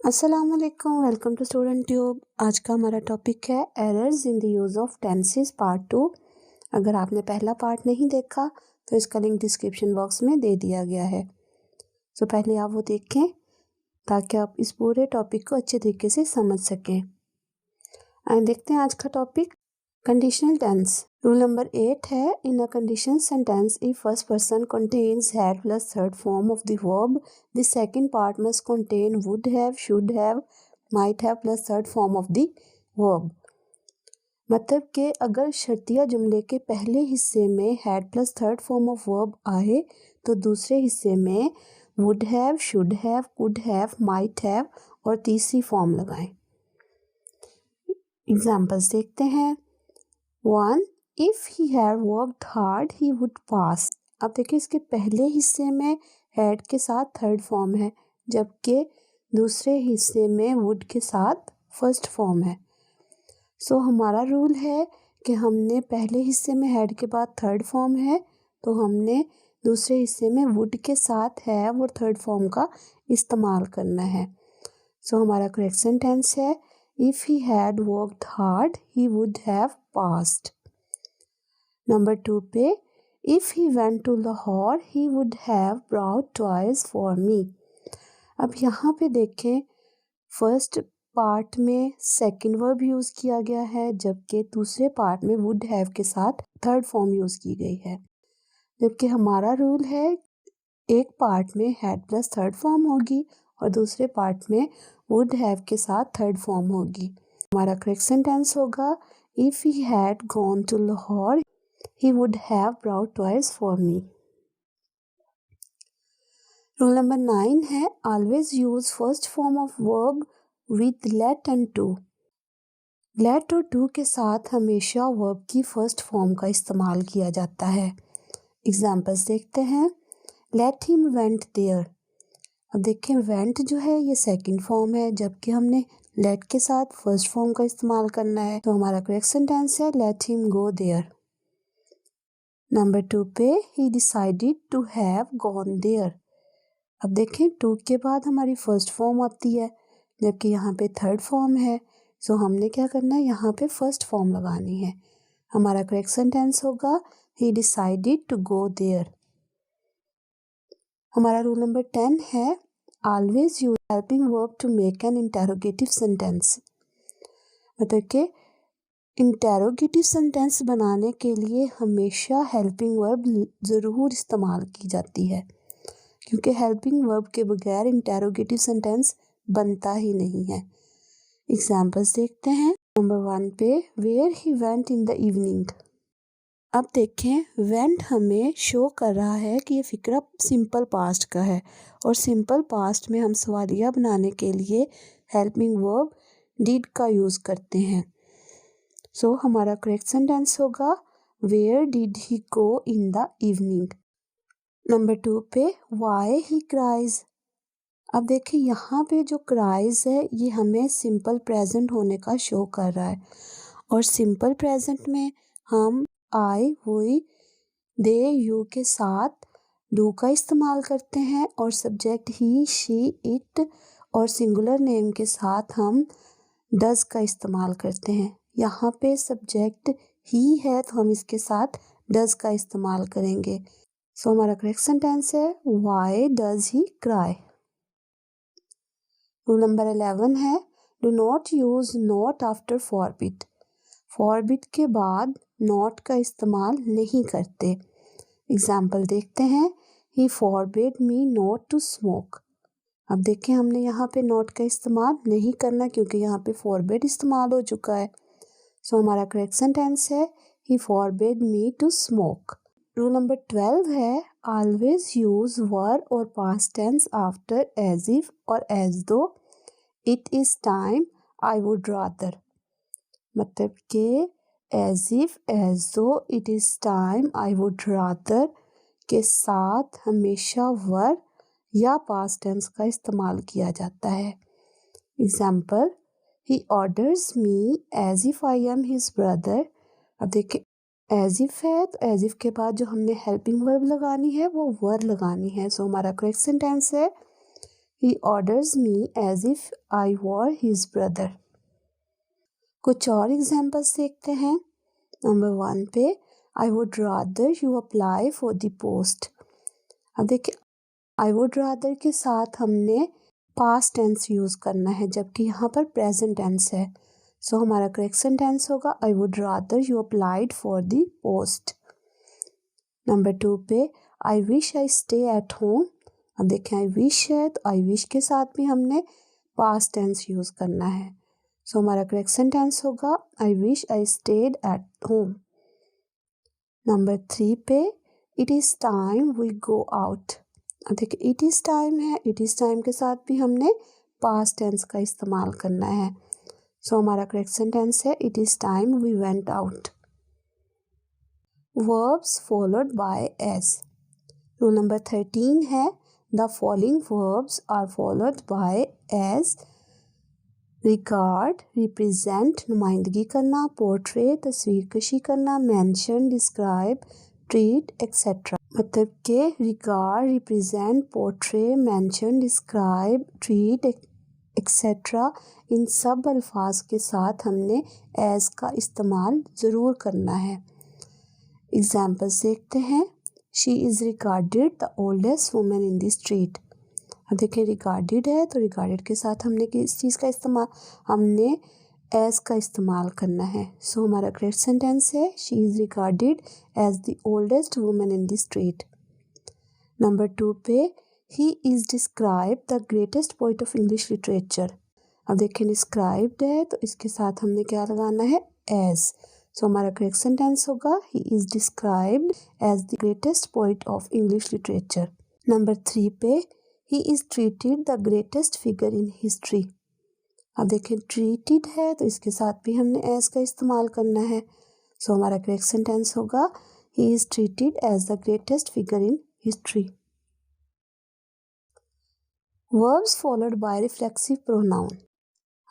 अस्सलाम वालेकुम, welcome to student tube. आज का हमारा टॉपिक है errors in the use of tenses part 2। अगर आपने पहला पार्ट नहीं देखा तो इसका लिंक डिस्क्रिप्शन बॉक्स में दे दिया गया है। तो पहले आप वो देखें ताकि आप इस पूरे टॉपिक को अच्छे तरीके से समझ सकें। आइए देखते हैं आज का topic conditional tense. Rule number 8 है, in a conditional sentence if first person contains had plus third form of the verb, the second part must contain would have, should have, might have plus third form of the verb. मतलब कि अगर शर्तिया जुमले के पहले हिस्से में had plus third form of verb आए तो दूसरे हिस्से में would have, should have, could have, might have और तीसरी फॉर्म लगाएं। एग्जाम्पल्स देखते हैं। 1. If he had worked hard, he would pass. अब देखिए इसके पहले हिस्से में had के साथ थर्ड फॉर्म है, जबकि दूसरे हिस्से में would के साथ फर्स्ट फॉर्म है। सो हमारा रूल है कि हमने पहले हिस्से में had के बाद थर्ड फॉर्म है तो हमने दूसरे हिस्से में would के साथ have और थर्ड फॉर्म का इस्तेमाल करना है। सो हमारा करेक्ट सेंटेंस है, If he had worked hard, he would have passed. Number 2 पे, if he went to Lahore he would have brought toys for me. अब यहाँ पे देखें फर्स्ट पार्ट में सेकंड वर्ब यूज़ किया गया है, जबकि दूसरे पार्ट में वुड हैव के साथ थर्ड फॉर्म यूज़ की गई है। जबकि हमारा रूल है एक पार्ट में हैड प्लस थर्ड फॉर्म होगी और दूसरे पार्ट में वुड हैव के साथ थर्ड फॉर्म होगी। हमारा करेक्ट सेंटेंस होगा, if he had gone to Lahore he would have brought toys for me. Rule number 9 है, always use first form of verb with let and to. let और to के साथ हमेशा verb की first form का इस्तेमाल किया जाता है। एग्जाम्पल्स देखते हैं। let him went there. अब देखें went जो है ये सेकंड फॉर्म है, जबकि हमने let के साथ फर्स्ट फॉर्म का इस्तेमाल करना है, तो हमारा करेक्ट सेंटेंस है let him go there. Number 2 पे, he decided to have gone there. अब देखें टू के बाद हमारी फर्स्ट फॉर्म आती है, जबकि यहाँ पे थर्ड फॉर्म है, सो हमने क्या करना है, यहाँ पे फर्स्ट फॉर्म लगानी है। हमारा करेक्ट सेंटेंस होगा, he decided to go there. हमारा रूल नंबर 10 है, always use helping verb to make an interrogative sentence. मतलब कि इंटेरोगेटिव सेंटेंस बनाने के लिए हमेशा हेल्पिंग वर्ब ज़रूर इस्तेमाल की जाती है, क्योंकि हेल्पिंग वर्ब के बगैर इंटेरोगेटिव सेंटेंस बनता ही नहीं है। एग्जाम्पल्स देखते हैं। नंबर 1 पे, where he went in the evening. अब देखें वेंट हमें शो कर रहा है कि ये फ़िक्रा सिंपल पास्ट का है, और सिंपल पास्ट में हम सवालिया बनाने के लिए हेल्पिंग वर्ब डिड का यूज़ करते हैं। सो हमारा करेक्ट सेंटेंस होगा, where did he go in the evening. Number 2 पे, वाई ही क्राइज। अब देखिए यहाँ पे जो क्राइज है ये हमें सिंपल प्रेजेंट होने का शो कर रहा है, और सिंपल प्रेजेंट में हम आई, वी, दे, यू के साथ डू का इस्तेमाल करते हैं, और सब्जेक्ट ही, शी, इट और सिंगुलर नेम के साथ हम डज का इस्तेमाल करते हैं। यहाँ पे सब्जेक्ट ही है तो हम इसके साथ डज का इस्तेमाल करेंगे। सो हमारा करेक्ट सेंटेंस है, why does he cry. Rule number 11 है, do not use not after forbid. Forbid के बाद नॉट का इस्तेमाल नहीं करते। एग्जाम्पल देखते हैं। He forbid me not to smoke. अब देखें हमने यहाँ पे नॉट का इस्तेमाल नहीं करना, क्योंकि यहाँ पे फॉरबिड इस्तेमाल हो चुका है। सो हमारा करेक्ट सेंटेंस है, he forbid me to smoke. Rule number 12 है, ऑलवेज यूज वर और past tense after as if और as though. It is time, I would rather. मतलब कि as if, as though, it is time, I would rather के साथ हमेशा वर या past tense का इस्तेमाल किया जाता है। Example, he orders me as if I am his brother. अब देखिए एज इफ है तो एज इफ के बाद जो हमने हेल्पिंग वर्ब लगानी है वो वर लगानी है। सो हमारा करेक्ट सेंटेंस है, He orders me as if I were his brother. कुछ और एग्जाम्पल्स देखते हैं। नंबर 1 पे I would rather you apply for the post। अब देखिए I would rather के साथ हमने past tense यूज़ करना है, जबकि यहाँ पर present tense है। सो हमारा करेक्ट सेंटेंस होगा I would rather you applied for the post। Number 2 पे I wish I stay at home। अब देखें I wish है तो I wish के साथ भी हमने past tense यूज़ करना है। सो हमारा करेक्ट सेंटेंस होगा I wish I stayed at home। Number 3 पे It is time we go out। अब देखिए It is time है, It is time के साथ भी हमने past tense का इस्तेमाल करना है। सो हमारा करेक्ट सेंटेंस है It is time we went out। Verbs followed by as। Rule number 13 है The following verbs are followed by as। Regard, represent नुमाइंदगी करना, पोर्ट्रे तस्वीर कशी करना, मेंशन, डिस्क्राइब, ट्रीट एक्सेट्रा। मतलब के regard, represent, portray, mention, describe, treat etcetera इन सब अल्फाज के साथ हमने एज का इस्तेमाल ज़रूर करना है। एग्जाम्पल्स देखते हैं। She is regarded the oldest women in the street. अब देखिए रिगार्डेड है तो रिगार्डेड के साथ हमने किस चीज़ का इस्तेमाल, हमने एज का इस्तेमाल करना है। सो हमारा करेक्ट सेंटेंस है she is regarded as the oldest women in the street. Number 2 पे he is describe the greatest poet of English literature. अब देखिए डिस्क्राइब्ड है तो इसके साथ हमने क्या लगाना है एज। सो हमारा करेक्ट सेंटेंस होगा he is described as the greatest poet of English literature. Number 3 पे He is treated the greatest figure in history। अब देखें treated है तो इसके साथ भी हमने as का इस्तेमाल करना है। सो हमारा करेक्ट सेंटेंस होगा He is treated as the greatest figure in history। Verbs followed by reflexive pronoun।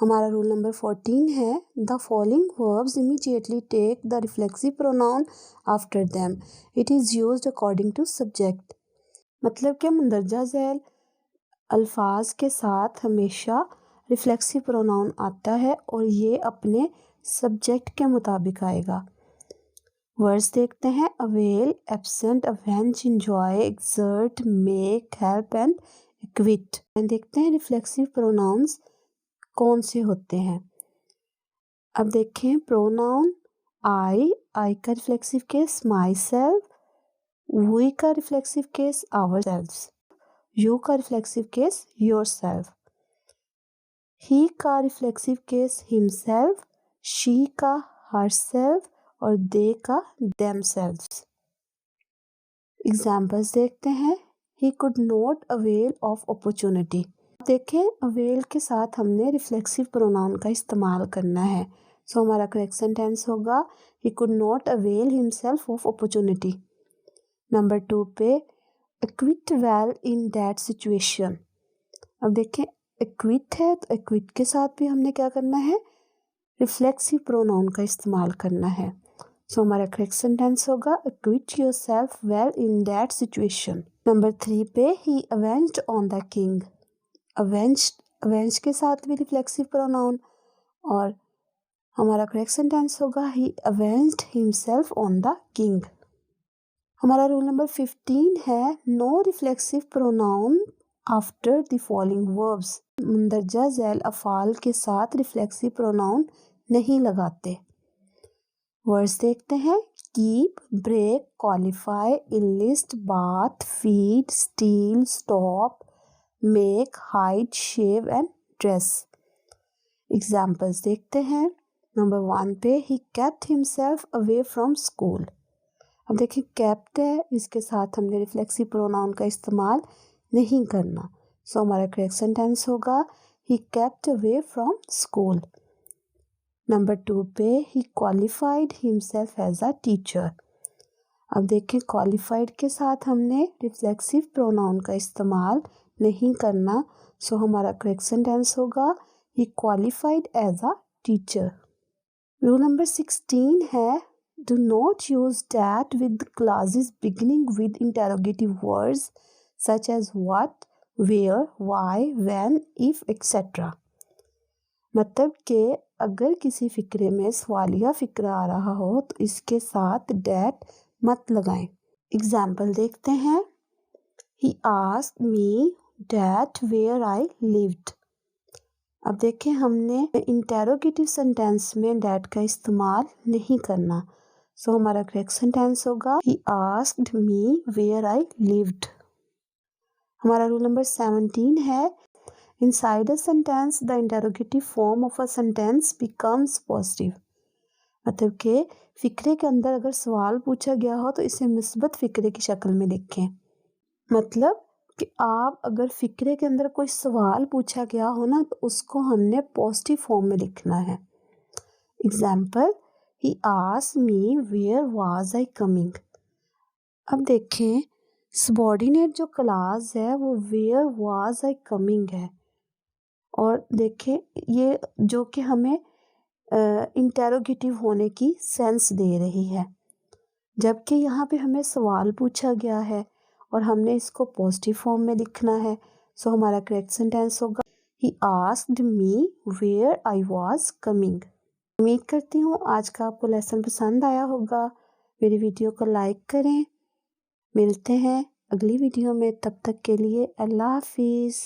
हमारा रूल नंबर 14 है The following verbs immediately take the reflexive pronoun after them। It is used according to subject। मतलब कि मंदरजा झैल अल्फाज के साथ हमेशा reflexive pronoun आता है और ये अपने सब्जेक्ट के मुताबिक आएगा। वर्ड्स देखते हैं avail, absent, avenge, enjoy, exert, make, help and acquit. देखते हैं रिफ्लेक्सिव प्रोनाउंस कौन से होते हैं। अब देखें प्रोनाउन आई का reflexive case myself, we का reflexive case ourselves, you का reflexive case yourself, he का रिफ्लेक्सिव केस हिमसेल्फ, शी का हर सेल्फ और दे का देम सेल्व्स। एग्जाम्पल्स देखते हैं। He could not avail of opportunity. देखें अवेल के साथ हमने रिफ्लेक्सिव प्रोनाउन का इस्तेमाल करना है। सो हमारा करेक्ट सेंटेंस होगा he could not avail himself of opportunity. Number 2 पे equity well in that situation. अब देखें एक्विट है तो एक्विट के साथ भी हमने क्या करना है रिफ्लेक्सिव प्रोनाउन का इस्तेमाल करना है। सो हमारा करेक्ट सेंटेंस होगा equity yourself well in that situation. Number 3 पे ही avenged on the king. Avenge के साथ भी रिफ्लेक्सिव प्रोनाउन और हमारा करेक्ट सेंटेंस होगा he avenged himself on the king. हमारा रूल नंबर 15 है no reflexive pronoun after the following verbs. मंदरजा झैल अफ़ाल के साथ रिफ्लेक्सिव प्रोनाउन नहीं लगाते। वर्ड्स देखते हैं keep, break, qualify, enlist, bath, feed, steal, stop, make, hide, shave and dress. Examples देखते हैं। नंबर 1 पे he kept himself away from school. अब देखिए केप्ट है इसके साथ हमने रिफ्लेक्सिव प्रोनाउन का इस्तेमाल नहीं करना। सो हमारा करेक्ट सेंटेंस होगा he kept away from school. Number 2 पे he qualified himself as a teacher. अब देखें क्वालिफाइड के साथ हमने रिफ्लेक्सिव प्रोनाउन का इस्तेमाल नहीं करना। सो हमारा करेक्ट सेंटेंस होगा he qualified as a teacher. Rule number 16 है do not use that with clauses beginning with interrogative words such as what, where, why, when, if etcetera. मतलब कि अगर किसी फ़िक्रे में सवालिया फ़िक्रा आ रहा हो तो इसके साथ डैट मत लगाएं। एग्जाम्पल देखते हैं। He asked me that where I lived. अब देखें, हमने इंटेरोगेटिव सेंटेंस में डैट का इस्तेमाल नहीं करना। सो हमारा करेक्ट सेंटेंस होगा he asked me where I lived. हमारा रूल नंबर 17 है inside a sentence the interrogative form of a sentence becomes positive. मतलब कि फ़िक्रे के अंदर अगर सवाल पूछा गया हो तो इसे मुस्बत फ़िक्रे की शक्ल में लिखें। मतलब कि आप अगर फ़िक्रे के अंदर कोई सवाल पूछा गया हो ना तो उसको हमने पॉजिटिव फॉर्म में लिखना है। Example, he asked me where was I coming. अब देखें, सबॉर्डिनेट जो क्लास है वो वेयर वाज आई कमिंग है, और देखें ये जो कि हमें इंटेरोगेटिव होने की सेंस दे रही है, जबकि यहाँ पे हमें सवाल पूछा गया है और हमने इसको पॉजिटिव फॉर्म में लिखना है। सो हमारा करेक्ट सेंटेंस होगा he asked me where I was coming. उम्मीद करती हूँ आज का आपको लेसन पसंद आया होगा। मेरी वीडियो को लाइक करें। मिलते हैं अगली वीडियो में, तब तक के लिए अल्लाह हाफिज़।